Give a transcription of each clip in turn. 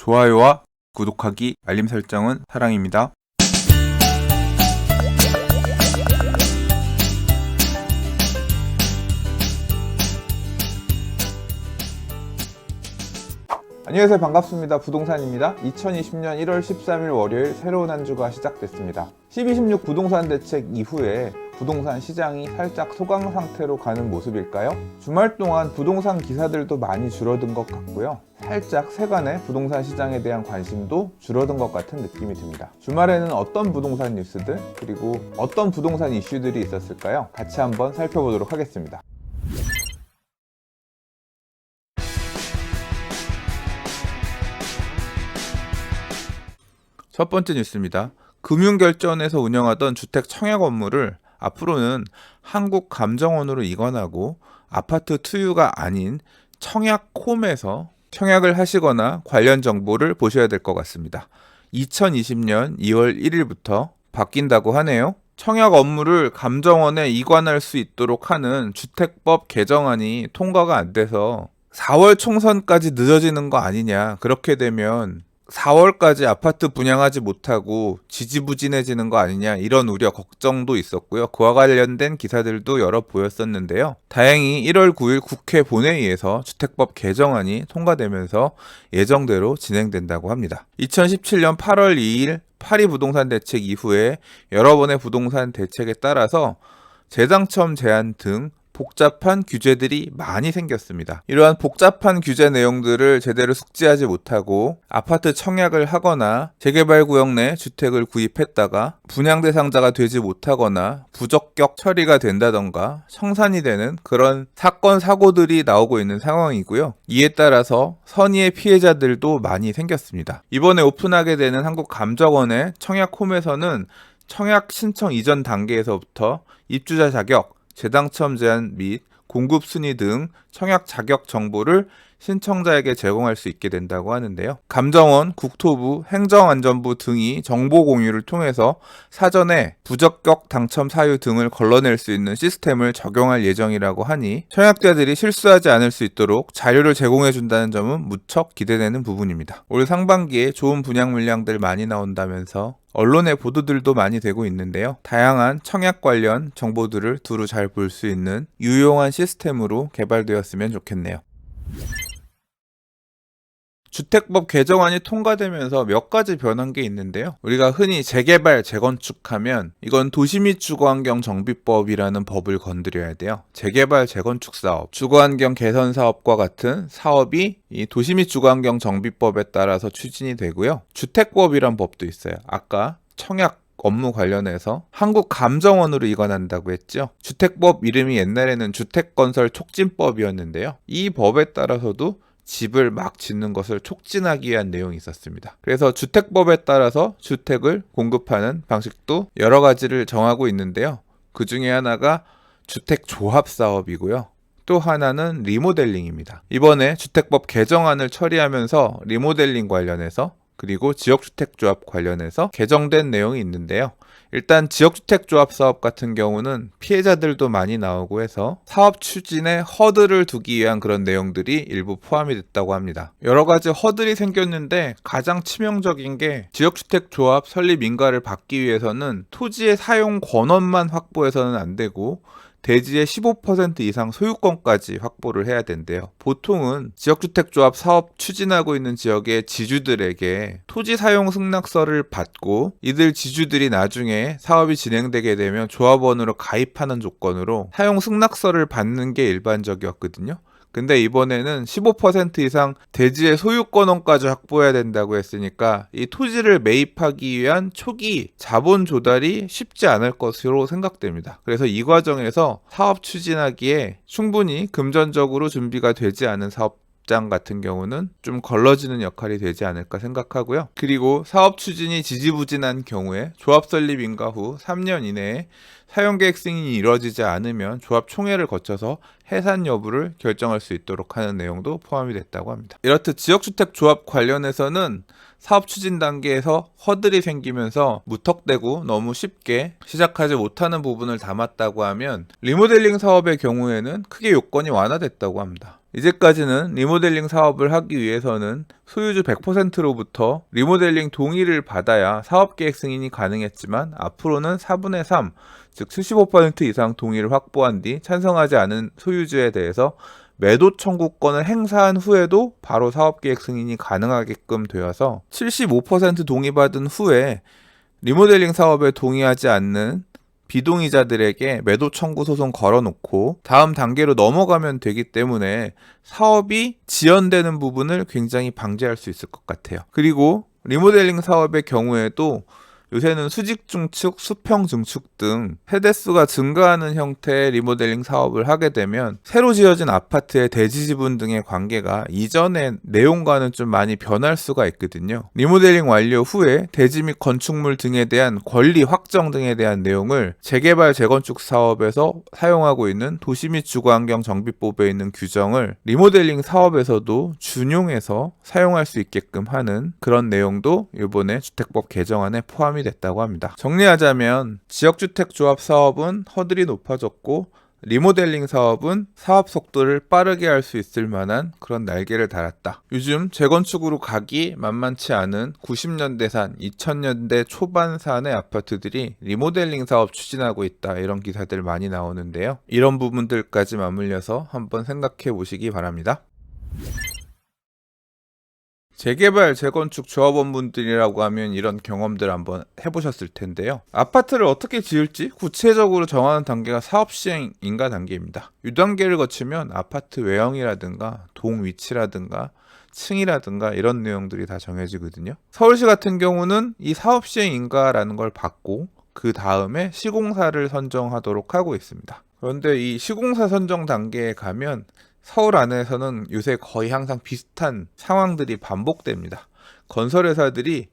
좋아요와 구독하기, 알림 설정은 사랑입니다. 안녕하세요. 반갑습니다. 부동산입니다. 2020년 1월 13일 월요일 새로운 한 주가 시작됐습니다. 12.16 부동산 대책 이후에 부동산 시장이 살짝 소강 상태로 가는 모습일까요? 주말 동안 부동산 기사들도 많이 줄어든 것 같고요. 살짝 세간의 부동산 시장에 대한 관심도 줄어든 것 같은 느낌이 듭니다. 주말에는 어떤 부동산 뉴스들 그리고 어떤 부동산 이슈들이 있었을까요? 같이 한번 살펴보도록 하겠습니다. 첫 번째 뉴스입니다. 금융결전에서 운영하던 주택 청약 업무를 앞으로는 한국감정원으로 이관하고 아파트 투유가 아닌 청약홈에서 청약을 하시거나 관련 정보를 보셔야 될 것 같습니다. 2020년 2월 1일부터 바뀐다고 하네요. 청약 업무를 감정원에 이관할 수 있도록 하는 주택법 개정안이 통과가 안 돼서 4월 총선까지 늦어지는 거 아니냐. 그렇게 되면 4월까지 아파트 분양하지 못하고 지지부진해지는 거 아니냐, 이런 우려 걱정도 있었고요. 그와 관련된 기사들도 여러 보였었는데요. 다행히 1월 9일 국회 본회의에서 주택법 개정안이 통과되면서 예정대로 진행된다고 합니다. 2017년 8월 2일 파리 부동산 대책 이후에 여러 번의 부동산 대책에 따라서 재당첨 제한 등 복잡한 규제들이 많이 생겼습니다. 이러한 복잡한 규제 내용들을 제대로 숙지하지 못하고 아파트 청약을 하거나 재개발 구역 내 주택을 구입했다가 분양 대상자가 되지 못하거나 부적격 처리가 된다던가 청산이 되는 그런 사건 사고들이 나오고 있는 상황이고요. 이에 따라서 선의의 피해자들도 많이 생겼습니다. 이번에 오픈하게 되는 한국감정원의 청약홈에서는 청약 신청 이전 단계에서부터 입주자 자격, 재당첨 제한 및 공급 순위 등 청약 자격 정보를 신청자에게 제공할 수 있게 된다고 하는데요. 감정원, 국토부, 행정안전부 등이 정보 공유를 통해서 사전에 부적격 당첨 사유 등을 걸러낼 수 있는 시스템을 적용할 예정이라고 하니 청약자들이 실수하지 않을 수 있도록 자료를 제공해 준다는 점은 무척 기대되는 부분입니다. 올 상반기에 좋은 분양 물량들 많이 나온다면서 언론의 보도들도 많이 되고 있는데요. 다양한 청약 관련 정보들을 두루 잘 볼 수 있는 유용한 시스템으로 개발되었으면 좋겠네요. 주택법 개정안이 통과되면서 몇 가지 변한 게 있는데요. 우리가 흔히 재개발, 재건축하면 이건 도시 및 주거환경 정비법이라는 법을 건드려야 돼요. 재개발, 재건축 사업, 주거환경 개선 사업과 같은 사업이 이 도시 및 주거환경 정비법에 따라서 추진이 되고요. 주택법이란 법도 있어요. 아까 청약 업무 관련해서 한국감정원으로 이관한다고 했죠. 주택법 이름이 옛날에는 주택건설촉진법이었는데요. 이 법에 따라서도 집을 막 짓는 것을 촉진하기 위한 내용이 있었습니다. 그래서 주택법에 따라서 주택을 공급하는 방식도 여러 가지를 정하고 있는데요. 그 중에 하나가 주택조합 사업이고요. 또 하나는 리모델링입니다. 이번에 주택법 개정안을 처리하면서 리모델링 관련해서 그리고 지역주택조합 관련해서 개정된 내용이 있는데요. 일단 지역주택조합 사업 같은 경우는 피해자들도 많이 나오고 해서 사업 추진에 허들을 두기 위한 그런 내용들이 일부 포함이 됐다고 합니다. 여러 가지 허들이 생겼는데 가장 치명적인 게 지역주택조합 설립 인가를 받기 위해서는 토지의 사용 권원만 확보해서는 안 되고 대지의 15% 이상 소유권까지 확보를 해야 된대요. 보통은 지역주택조합 사업 추진하고 있는 지역의 지주들에게 토지 사용 승낙서를 받고 이들 지주들이 나중에 사업이 진행되게 되면 조합원으로 가입하는 조건으로 사용 승낙서를 받는 게 일반적이었거든요. 근데 이번에는 15% 이상 대지의 소유권원까지 확보해야 된다고 했으니까 이 토지를 매입하기 위한 초기 자본 조달이 쉽지 않을 것으로 생각됩니다. 그래서 이 과정에서 사업 추진하기에 충분히 금전적으로 준비가 되지 않은 사업장 같은 경우는 좀 걸러지는 역할이 되지 않을까 생각하고요. 그리고 사업 추진이 지지부진한 경우에 조합 설립 인가 후 3년 이내에 사용계획 승인이 이루어지지 않으면 조합 총회를 거쳐서 해산 여부를 결정할 수 있도록 하는 내용도 포함이 됐다고 합니다. 이렇듯 지역주택 조합 관련해서는 사업 추진 단계에서 허들이 생기면서 무턱대고 너무 쉽게 시작하지 못하는 부분을 담았다고 하면 리모델링 사업의 경우에는 크게 요건이 완화됐다고 합니다. 이제까지는 리모델링 사업을 하기 위해서는 소유주 100%로부터 리모델링 동의를 받아야 사업계획 승인이 가능했지만 앞으로는 4분의 3, 즉 75% 이상 동의를 확보한 뒤 찬성하지 않은 소유주에 대해서 매도 청구권을 행사한 후에도 바로 사업계획 승인이 가능하게끔 되어서 75% 동의받은 후에 리모델링 사업에 동의하지 않는 비동의자들에게 매도 청구 소송 걸어놓고 다음 단계로 넘어가면 되기 때문에 사업이 지연되는 부분을 굉장히 방지할 수 있을 것 같아요. 그리고 리모델링 사업의 경우에도 요새는 수직 증축, 수평 증축 등 세대수가 증가하는 형태의 리모델링 사업을 하게 되면 새로 지어진 아파트의 대지 지분 등의 관계가 이전의 내용과는 좀 많이 변할 수가 있거든요. 리모델링 완료 후에 대지 및 건축물 등에 대한 권리 확정 등에 대한 내용을 재개발 재건축 사업에서 사용하고 있는 도시 및 주거환경 정비법에 있는 규정을 리모델링 사업에서도 준용해서 사용할 수 있게끔 하는 그런 내용도 이번에 주택법 개정안에 포함이 됐다고 합니다. 정리하자면 지역주택조합 사업은 허들이 높아졌고 리모델링 사업은 사업 속도를 빠르게 할 수 있을 만한 그런 날개를 달았다. 요즘 재건축으로 가기 만만치 않은 90년대산, 2000년대 초반산의 아파트들이 리모델링 사업 추진하고 있다. 이런 기사들 많이 나오는데요. 이런 부분들까지 맞물려서 한번 생각해 보시기 바랍니다. 재개발, 재건축 조합원분들이라고 하면 이런 경험들 한번 해보셨을 텐데요. 아파트를 어떻게 지을지 구체적으로 정하는 단계가 사업 시행 인가 단계입니다. 이 단계를 거치면 아파트 외형이라든가 동 위치라든가 층이라든가 이런 내용들이 다 정해지거든요. 서울시 같은 경우는 이 사업 시행 인가라는 걸 받고 그 다음에 시공사를 선정하도록 하고 있습니다. 그런데 이 시공사 선정 단계에 가면 서울 안에서는 요새 거의 항상 비슷한 상황들이 반복됩니다. 건설회사들이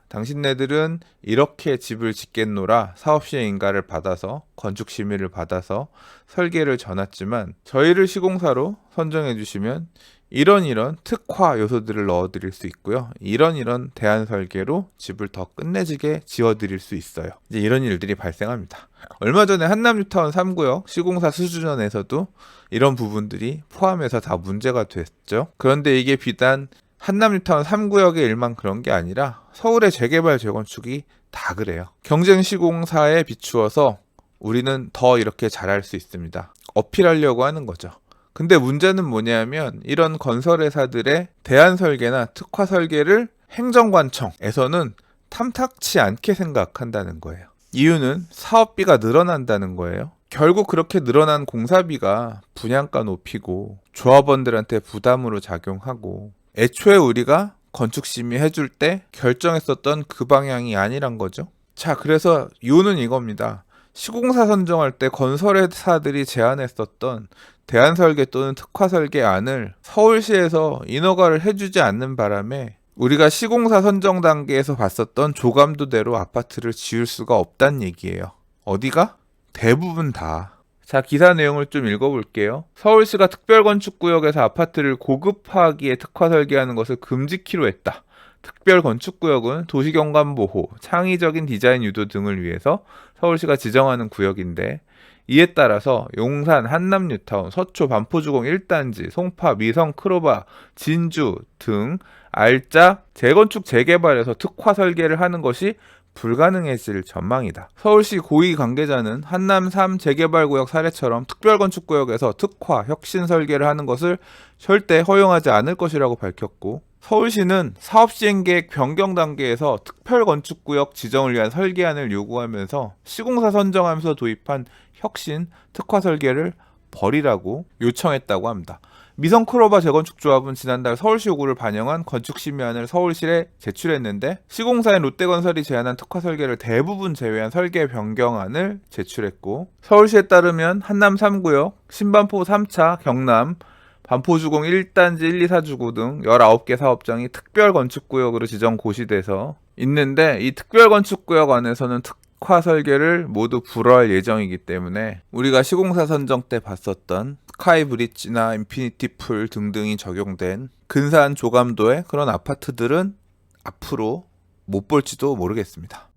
당신네들은 이렇게 집을 짓겠노라 사업시행 인가를 받아서 건축심의를 받아서 설계를 전했지만 저희를 시공사로 선정해 주시면 이런 특화 요소들을 넣어드릴 수 있고요. 이런 대안 설계로 집을 더 끝내주게 지어드릴 수 있어요. 이제 이런 일들이 발생합니다. 얼마 전에 한남뉴타운 3구역 시공사 수주전에서도 이런 부분들이 포함해서 다 문제가 됐죠. 그런데 이게 비단 한남뉴타운 3구역의 일만 그런 게 아니라 서울의 재개발 재건축이 다 그래요. 경쟁 시공사에 비추어서 우리는 더 이렇게 잘할 수 있습니다. 어필하려고 하는 거죠. 근데 문제는 뭐냐면 이런 건설회사들의 대안 설계나 특화 설계를 행정관청에서는 탐탁치 않게 생각한다는 거예요. 이유는 사업비가 늘어난다는 거예요. 결국 그렇게 늘어난 공사비가 분양가 높이고 조합원들한테 부담으로 작용하고 애초에 우리가 건축심의 해줄 때 결정했었던 그 방향이 아니란 거죠. 자, 그래서 이유는 이겁니다. 시공사 선정할 때 건설회사들이 제안했었던 대안설계 또는 특화설계안을 서울시에서 인허가를 해주지 않는 바람에 우리가 시공사 선정 단계에서 봤었던 조감도대로 아파트를 지을 수가 없다는 얘기예요. 어디가? 대부분 다. 자, 기사 내용을 좀 읽어볼게요. 서울시가 특별건축구역에서 아파트를 고급화하기에 특화설계하는 것을 금지키로 했다. 특별건축구역은 도시경관보호, 창의적인 디자인 유도 등을 위해서 서울시가 지정하는 구역인데 이에 따라서 용산, 한남뉴타운, 서초, 반포주공 1단지, 송파, 미성, 크로바, 진주 등 알짜 재건축 재개발에서 특화 설계를 하는 것이 불가능해질 전망이다. 서울시 고위 관계자는 한남 3 재개발구역 사례처럼 특별건축구역에서 특화, 혁신 설계를 하는 것을 절대 허용하지 않을 것이라고 밝혔고 서울시는 사업시행계획 변경 단계에서 특별건축구역 지정을 위한 설계안을 요구하면서 시공사 선정하면서 도입한 혁신, 특화 설계를 버리라고 요청했다고 합니다. 미성크로바 재건축조합은 지난달 서울시 요구를 반영한 건축심의안을 서울시에 제출했는데 시공사인 롯데건설이 제안한 특화 설계를 대부분 제외한 설계 변경안을 제출했고 서울시에 따르면 한남 3구역, 신반포 3차, 경남, 반포주공 1단지 1, 2, 4주구 등 19개 사업장이 특별건축구역으로 지정 고시돼서 있는데 이 특별건축구역 안에서는 특화 설계를 모두 불허할 예정이기 때문에 우리가 시공사 선정 때 봤었던 스카이브릿지나 인피니티풀 등등이 적용된 근사한 조감도의 그런 아파트들은 앞으로 못 볼지도 모르겠습니다.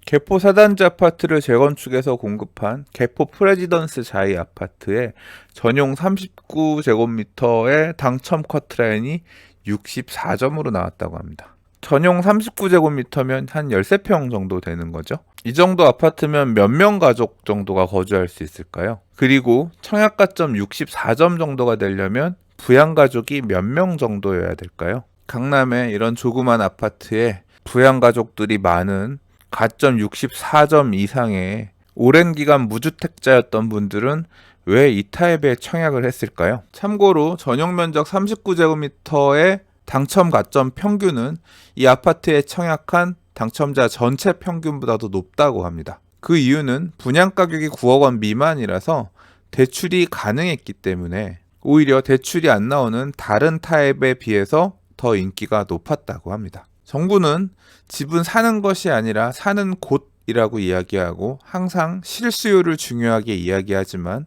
개포 4단지 아파트를 재건축해서 공급한 개포 프레지던스 자이 아파트의 전용 39제곱미터의 당첨 커트라인이 64점으로 나왔다고 합니다. 전용 39제곱미터면 한 13평 정도 되는 거죠. 이 정도 아파트면 몇 명 가족 정도가 거주할 수 있을까요? 그리고 청약가점 64점 정도가 되려면 부양가족이 몇 명 정도여야 될까요? 강남에 이런 조그만 아파트에 부양가족들이 많은 가점 64점 이상의 오랜 기간 무주택자였던 분들은 왜 이 타입의 청약을 했을까요? 참고로 전용 면적 39제곱미터의 당첨 가점 평균은 이 아파트에 청약한 당첨자 전체 평균보다도 높다고 합니다. 그 이유는 분양 가격이 9억 원 미만이라서 대출이 가능했기 때문에 오히려 대출이 안 나오는 다른 타입에 비해서 더 인기가 높았다고 합니다. 정부는 집은 사는 것이 아니라 사는 곳이라고 이야기하고 항상 실수요를 중요하게 이야기하지만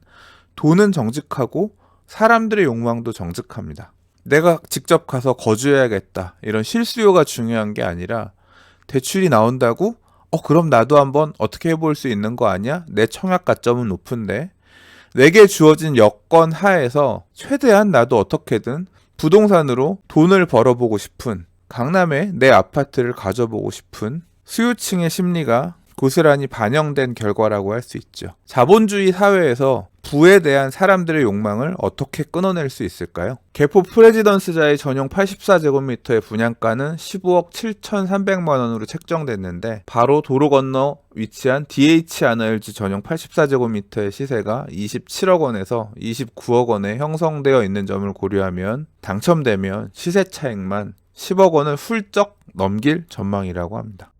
돈은 정직하고 사람들의 욕망도 정직합니다. 내가 직접 가서 거주해야겠다 이런 실수요가 중요한 게 아니라 대출이 나온다고 그럼 나도 한번 어떻게 해볼 수 있는 거 아니야? 내 청약 가점은 높은데 내게 주어진 여건 하에서 최대한 나도 어떻게든 부동산으로 돈을 벌어보고 싶은 강남에 내 아파트를 가져보고 싶은 수요층의 심리가 고스란히 반영된 결과라고 할 수 있죠. 자본주의 사회에서 부에 대한 사람들의 욕망을 어떻게 끊어낼 수 있을까요? 개포 프레지던스자의 전용 84제곱미터의 분양가는 15억 7,300만 원으로 책정됐는데 바로 도로 건너 위치한 DH 아너일즈 전용 84제곱미터의 시세가 27억 원에서 29억 원에 형성되어 있는 점을 고려하면 당첨되면 시세 차익만 10억 원을 훌쩍 넘길 전망이라고 합니다.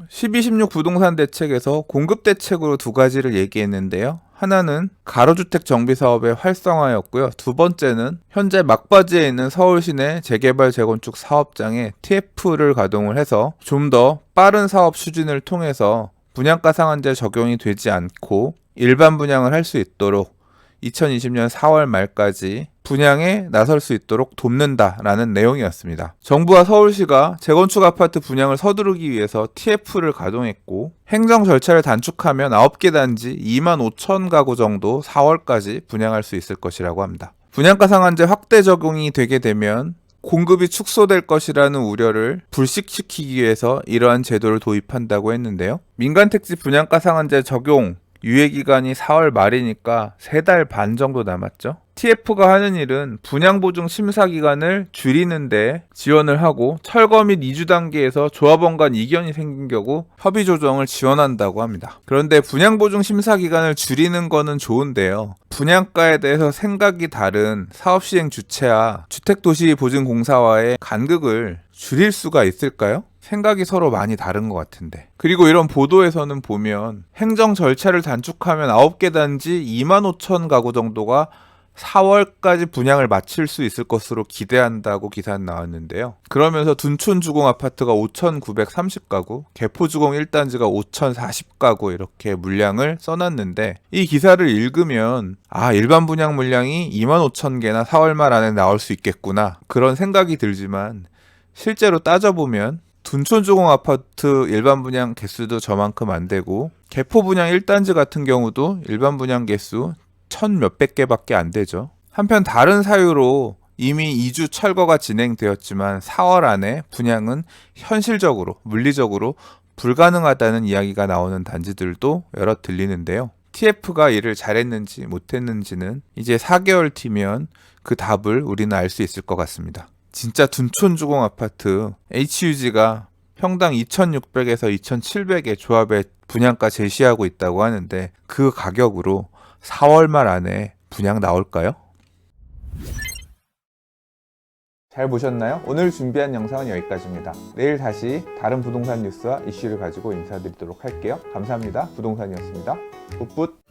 1216 부동산 대책에서 공급 대책으로 두 가지를 얘기했는데요. 하나는 가로주택 정비 사업의 활성화였고요. 두 번째는 현재 막바지에 있는 서울 시내 재개발 재건축 사업장에 TF를 가동을 해서 좀 더 빠른 사업 추진을 통해서 분양가 상한제 적용이 되지 않고 일반 분양을 할 수 있도록 2020년 4월 말까지 분양에 나설 수 있도록 돕는다라는 내용이었습니다. 정부와 서울시가 재건축 아파트 분양을 서두르기 위해서 TF를 가동했고 행정 절차를 단축하면 9개 단지 2만 5천 가구 정도 4월까지 분양할 수 있을 것이라고 합니다. 분양가 상한제 확대 적용이 되게 되면 공급이 축소될 것이라는 우려를 불식시키기 위해서 이러한 제도를 도입한다고 했는데요. 민간택지 분양가 상한제 적용 유예기간이 4월 말이니까 3달 반 정도 남았죠. TF가 하는 일은 분양보증 심사기간을 줄이는데 지원을 하고 철거 및 이주 단계에서 조합원 간 이견이 생긴 경우 협의 조정을 지원한다고 합니다. 그런데 분양보증 심사기간을 줄이는 거는 좋은데요. 분양가에 대해서 생각이 다른 사업시행 주체와 주택도시보증공사와의 간극을 줄일 수가 있을까요? 생각이 서로 많이 다른 것 같은데. 그리고 이런 보도에서는 보면 행정 절차를 단축하면 9개 단지 2만 5천 가구 정도가 4월까지 분양을 마칠 수 있을 것으로 기대한다고 기사는 나왔는데요. 그러면서 둔촌주공 아파트가 5,930가구, 개포주공 1단지가 5,040가구 이렇게 물량을 써놨는데 이 기사를 읽으면 일반 분양 물량이 2만 5천 개나 4월 말 안에 나올 수 있겠구나 그런 생각이 들지만 실제로 따져보면 둔촌주공 아파트 일반 분양 개수도 저만큼 안 되고 개포 분양 1단지 같은 경우도 일반 분양 개수 1,000 몇백 개밖에 안 되죠. 한편 다른 사유로 이미 2주 철거가 진행되었지만 4월 안에 분양은 현실적으로 물리적으로 불가능하다는 이야기가 나오는 단지들도 여러 들리는데요. TF가 일을 잘했는지 못했는지는 이제 4개월 뒤면 그 답을 우리는 알 수 있을 것 같습니다. 진짜 둔촌주공 아파트 HUG가 평당 2,600에서 2,700의 조합에 분양가 제시하고 있다고 하는데 그 가격으로 4월 말 안에 분양 나올까요? 잘 보셨나요? 오늘 준비한 영상은 여기까지입니다. 내일 다시 다른 부동산 뉴스와 이슈를 가지고 인사드리도록 할게요. 감사합니다. 부동산이었습니다. 굿굿.